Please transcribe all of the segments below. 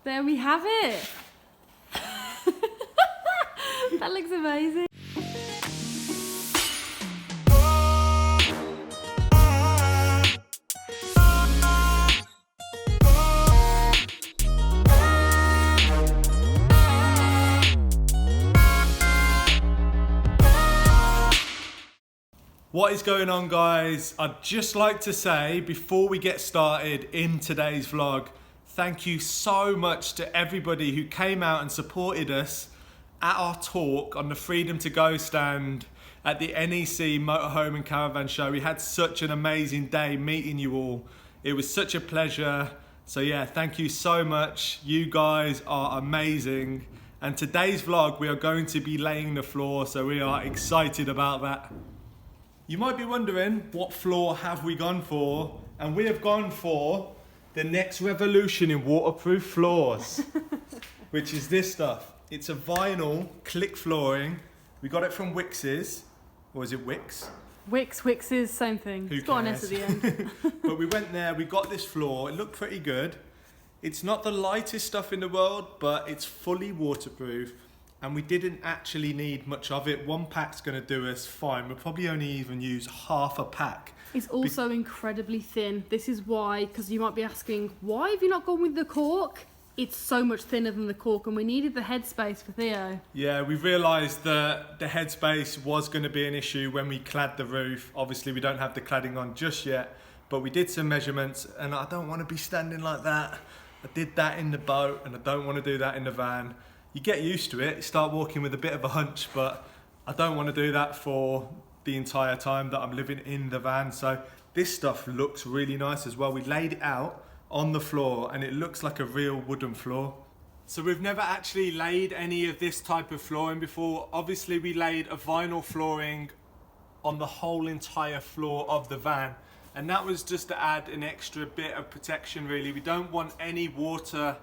There we have it. That looks amazing. What is going on, guys? I'd just like to say before we get started in today's vlog, thank you so much to everybody who came out and supported us at our talk on the Freedom to Go stand at the NEC Motorhome and Caravan Show. We had such an amazing day meeting you all. It was such a pleasure. So yeah, thank you so much. You guys are amazing. And today's vlog, we are going to be laying the floor, so we are excited about that. You might be wondering, what floor have we gone for? And we have gone for the next revolution in waterproof floors, which is this stuff. It's a vinyl click flooring. We got it from Wicks's, or is it Wicks? Wicks's, same thing. Who It's got an cares? S at the end. But we went there, we got this floor. It looked pretty good. It's not the lightest stuff in the world, but it's fully waterproof. And we didn't actually need much of it. One pack's gonna do us fine. We'll probably only even use half a pack. It's also incredibly thin. This is why, because you might be asking, why have you not gone with the cork? It's so much thinner than the cork, and we needed the headspace for Theo. Yeah, we realised that the headspace was gonna be an issue when we clad the roof. Obviously, we don't have the cladding on just yet, but we did some measurements, and I don't wanna be standing like that. I did that in the boat, and I don't wanna do that in the van. You get used to it, you start walking with a bit of a hunch, but I don't want to do that for the entire time that I'm living in the van. So this stuff looks really nice as well. We laid it out on the floor and it looks like a real wooden floor. So we've never actually laid any of this type of flooring before. Obviously we laid a vinyl flooring on the whole entire floor of the van. And that was just to add an extra bit of protection really. We don't want any water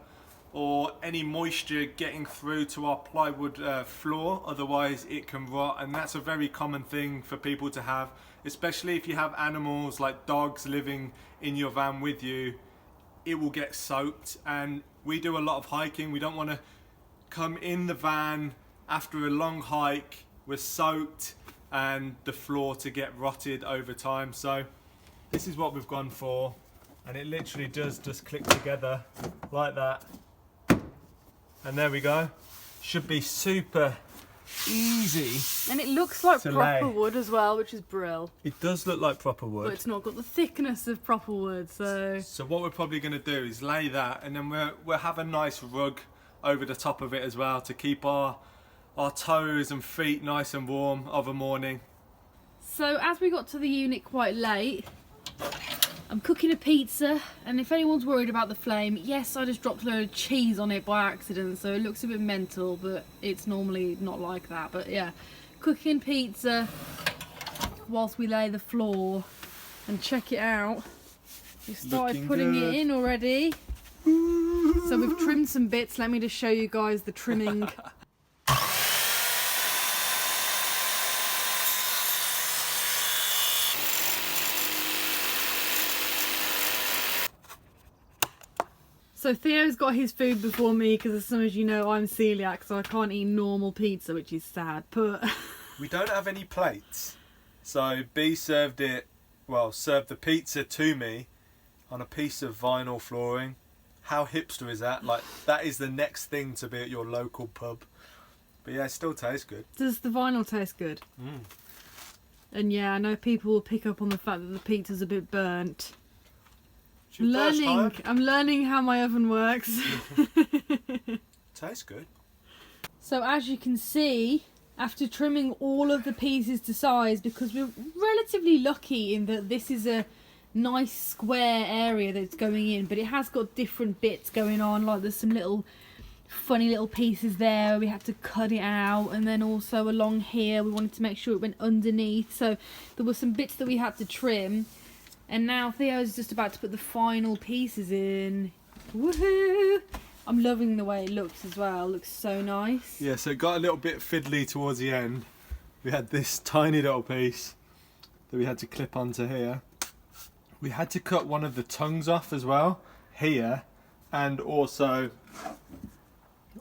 or any moisture getting through to our plywood floor, otherwise it can rot, and that's a very common thing for people to have, especially if you have animals like dogs living in your van with you. It will get soaked, and we do a lot of hiking. We don't want to come in the van after a long hike, we're soaked, and the floor to get rotted over time. So this is what we've gone for, and it literally does just click together like that. And there we go. Should be super easy. And it looks like to proper lay. wood as well, which is brill. It does look like proper But wood. it's not got the thickness of proper wood, so... So what we're probably going to do is lay that, and then we'll have a nice rug over the top of it as well to keep our toes and feet nice and warm of a morning. So as we got to the unit quite late, I'm cooking a pizza, and if anyone's worried about the flame, yes, I just dropped a load of cheese on it by accident, so it looks a bit mental, but it's normally not like that. But yeah, cooking pizza whilst we lay the floor, and check it out. We started Looking putting good. it in already. So we've trimmed some bits. Let me just show you guys the trimming. So Theo's got his food before me because, as some of you know, I'm celiac, so I can't eat normal pizza, which is sad. But We don't have any plates, so B served the pizza to me on a piece of vinyl flooring. How hipster is that? Like, that is the next thing to be at your local pub. But yeah, it still tastes good. does the vinyl taste good? And yeah, I know people will pick up on the fact that the pizza's a bit burnt. It's your first time. I'm learning how my oven works. Tastes good. So as you can see, after trimming all of the pieces to size, because we're relatively lucky in that this is a nice square area that's going in, but it has got different bits going on, like there's some little funny little pieces there, we had to cut it out, and then also along here we wanted to make sure it went underneath, so there were some bits that we had to trim. And now Theo's just about to put the final pieces in. Woohoo! I'm loving the way it looks as well. It looks so nice. Yeah, so it got a little bit fiddly towards the end. We had this tiny little piece that we had to clip onto here. We had to cut one of the tongues off as well, here, and also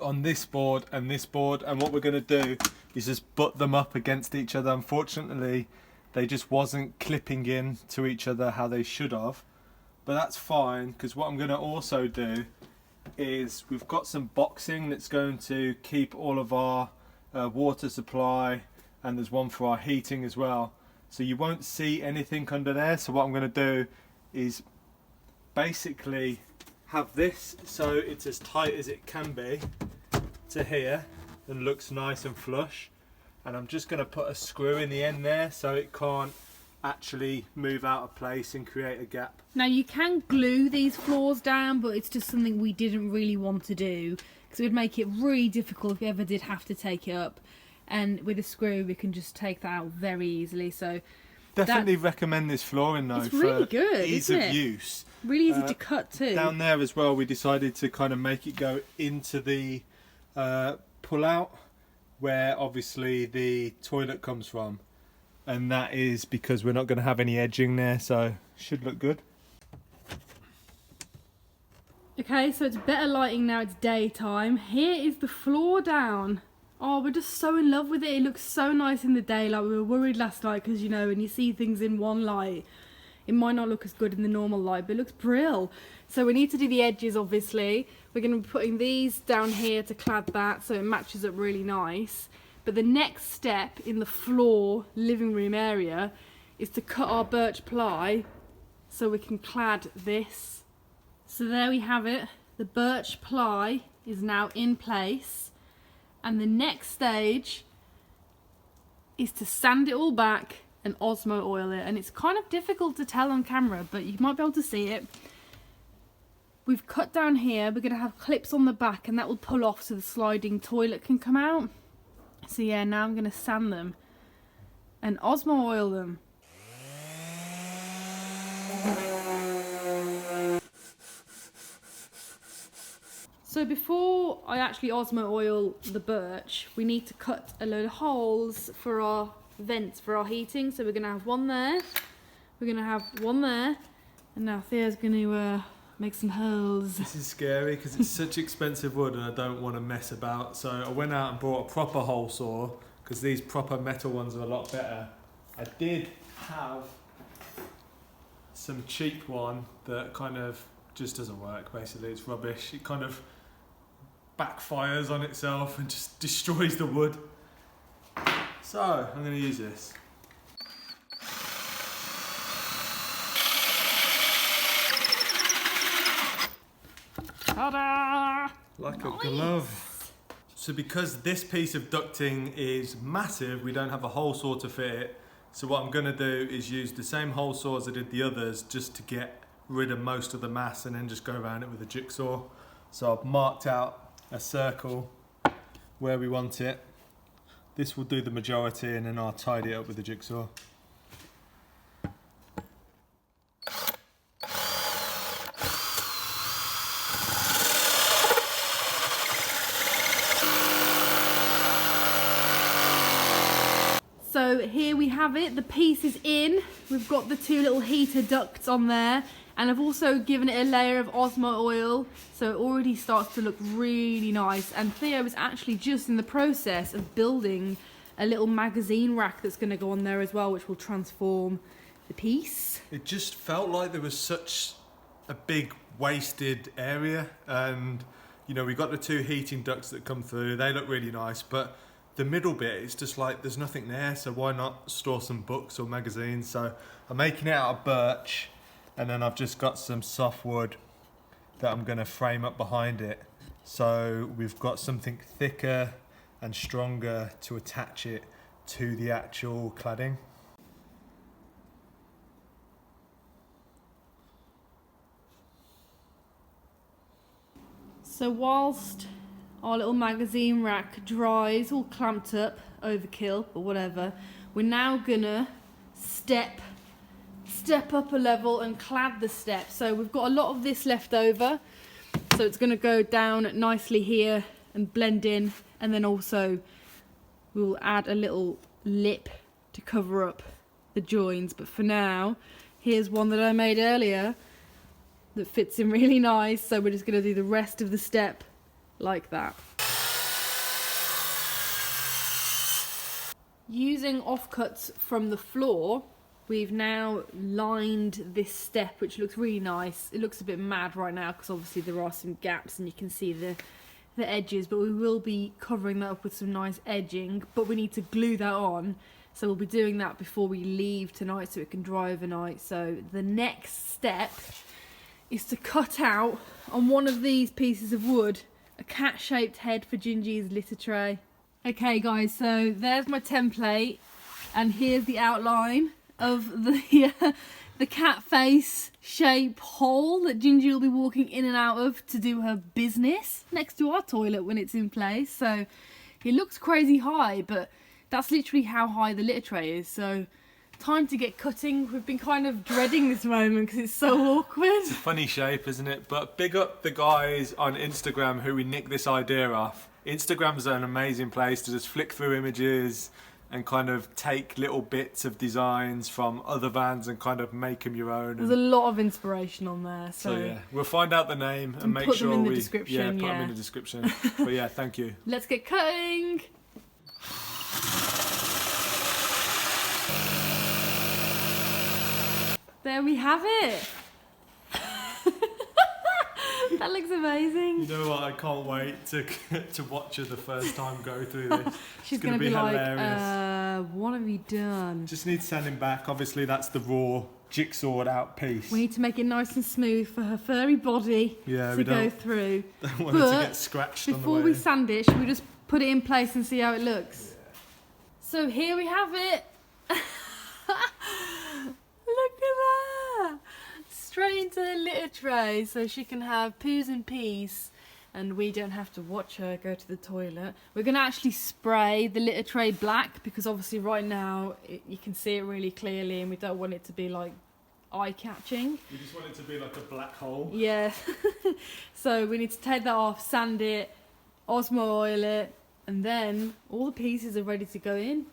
on this board and this board, and what we're going to do is just butt them up against each other. Unfortunately, they just wasn't clipping in to each other how they should have, but that's fine, because what I'm going to also do is we've got some boxing that's going to keep all of our water supply, and there's one for our heating as well, so you won't see anything under there. So what I'm going to do is basically have this so it's as tight as it can be to here and looks nice and flush, and I'm just going to put a screw in the end there so it can't actually move out of place and create a gap. Now you can glue these floors down, but it's just something we didn't really want to do because it would make it really difficult if we ever did have to take it up, and with a screw we can just take that out very easily. So definitely recommend this flooring though. It's really for good, ease isn't of it? use. Really easy to cut too. Down there as well, we decided to kind of make it go into the pull out where obviously the toilet comes from, and that is because we're not going to have any edging there, so should look good. Okay, so it's better lighting now, it's daytime. Here is the floor down. Oh, we're just so in love with it. It looks so nice in the daylight. We were worried last night because, you know, when you see things in one light, it might not look as good in the normal light, but it looks brill. So we need to do the edges, obviously. We're going to be putting these down here to clad that so it matches up really nice. But the next step in the floor living room area is to cut our birch ply so we can clad this. So there we have it. The birch ply is now in place. And the next stage is to sand it all back and Osmo oil it, and it's kind of difficult to tell on camera, but you might be able to see it. We've cut down here, we're going to have clips on the back, and that will pull off so the sliding toilet can come out. So yeah, now I'm going to sand them and Osmo oil them. So before I actually Osmo oil the birch, we need to cut a load of holes for our vents for our heating. So we're going to have one there, we're going to have one there, and now Thea's going to make some holes. This is scary because it's such expensive wood and I don't want to mess about, so I went out and bought a proper hole saw because these proper metal ones are a lot better. I did have some cheap one that kind of just doesn't work. Basically it's rubbish. It kind of backfires on itself and just destroys the wood. So I'm going to use this. Ta-da! Like a glove. So because this piece of ducting is massive, we don't have a hole saw to fit it. So what I'm going to do is use the same hole saw as I did the others just to get rid of most of the mass and then just go around it with a jigsaw. So I've marked out a circle where we want it. This will do the majority and then I'll tidy it up with the jigsaw. So here we have it, the piece is in. We've got the two little heater ducts on there, and I've also given it a layer of Osmo oil, so it already starts to look really nice. And Theo is actually just in the process of building a little magazine rack that's going to go on there as well, which will transform the piece. It just felt like there was such a big wasted area, and you know, we got the two heating ducts that come through, they look really nice, but the middle bit is just like there's nothing there, so why not store some books or magazines? So I'm making it out of birch, and then I've just got some softwood that I'm going to frame up behind it, so we've got something thicker and stronger to attach it to the actual cladding. So whilst our little magazine rack dries, all clamped up, overkill, but whatever, we're now gonna step up a level and clad the step. So we've got a lot of this left over, so it's gonna go down nicely here and blend in, and then also we'll add a little lip to cover up the joins. But for now, here's one that I made earlier that fits in really nice, so we're just gonna do the rest of the step like that. Using offcuts from the floor, we've now lined this step, which looks really nice. It looks a bit mad right now because obviously there are some gaps and you can see the edges, but we will be covering that up with some nice edging, but we need to glue that on. So we'll be doing that before we leave tonight so it can dry overnight. So the next step is to cut out on one of these pieces of wood a cat-shaped head for Ginjey's litter tray. Okay guys, so there's my template and here's the outline of the cat face shape hole that Ginjey will be walking in and out of to do her business next to our toilet when it's in place. So it looks crazy high, but that's literally how high the litter tray is. So time to get cutting. We've been kind of dreading this moment because it's so awkward. It's a funny shape, isn't it? But big up the guys on Instagram who we nicked this idea off. Instagram's an amazing place to just flick through images and kind of take little bits of designs from other vans and kind of make them your own. There's a lot of inspiration on there. So yeah, we'll find out the name and make sure them in we the description, put them in the description. But yeah, thank you. Let's get cutting. There we have it. That looks amazing. You know what? I can't wait to watch her the first time go through this. She's going to be like, hilarious. what have you done? Just need sanding back. Obviously, that's the raw jigsawed out piece. We need to make it nice and smooth for her furry body to go through. Don't want it to get scratched on the way. Before we sand it, should we just put it in place and see how it looks? Yeah. So here we have it. Look at that. Straight into the litter tray so she can have poos in peace and we don't have to watch her go to the toilet. We're going to actually spray the litter tray black because obviously right now you can see it really clearly and we don't want it to be like eye-catching. We just want it to be like a black hole. Yeah. So we need to take that off, sand it, Osmo oil it, and then all the pieces are ready to go in.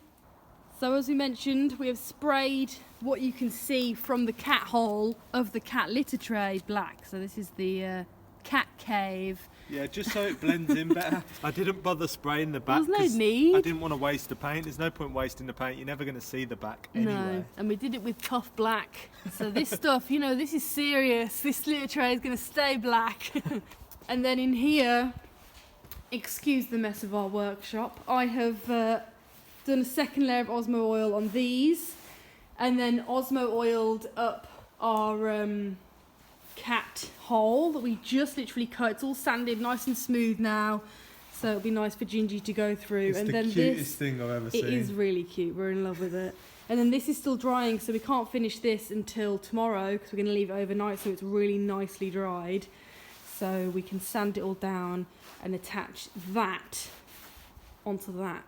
So as we mentioned, we have sprayed what you can see from the cat hole of the cat litter tray black. So this is the cat cave. Yeah, just so it blends in better. I didn't bother spraying the back. There's no need. I didn't want to waste the paint. There's no point wasting the paint. You're never going to see the back anyway. No, and we did it with tough black. So this stuff, you know, this is serious. This litter tray is going to stay black. And then in here, excuse the mess of our workshop, I have done a second layer of Osmo oil on these and then Osmo oiled up our cat hole that we just literally cut. It's all sanded nice and smooth now, so it'll be nice for Ginjey to go through. It's and the then cutest thing I've ever seen. It is really cute. We're in love with it. And then this is still drying, so we can't finish this until tomorrow because we're going to leave it overnight so it's really nicely dried. So we can sand it all down and attach that onto that.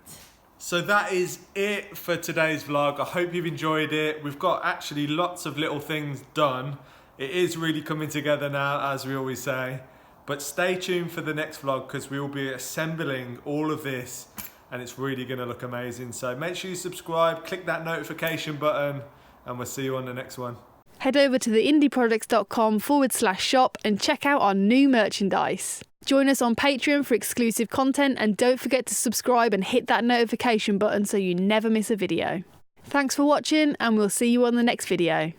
So that is it for today's vlog. I hope you've enjoyed it. We've got actually lots of little things done. It is really coming together now, as we always say. But stay tuned for the next vlog because we will be assembling all of this and it's really going to look amazing. So make sure you subscribe, click that notification button, and we'll see you on the next one. Head over to theindieprojects.com/shop and check out our new merchandise. Join us on Patreon for exclusive content and don't forget to subscribe and hit that notification button so you never miss a video. Thanks for watching and we'll see you on the next video.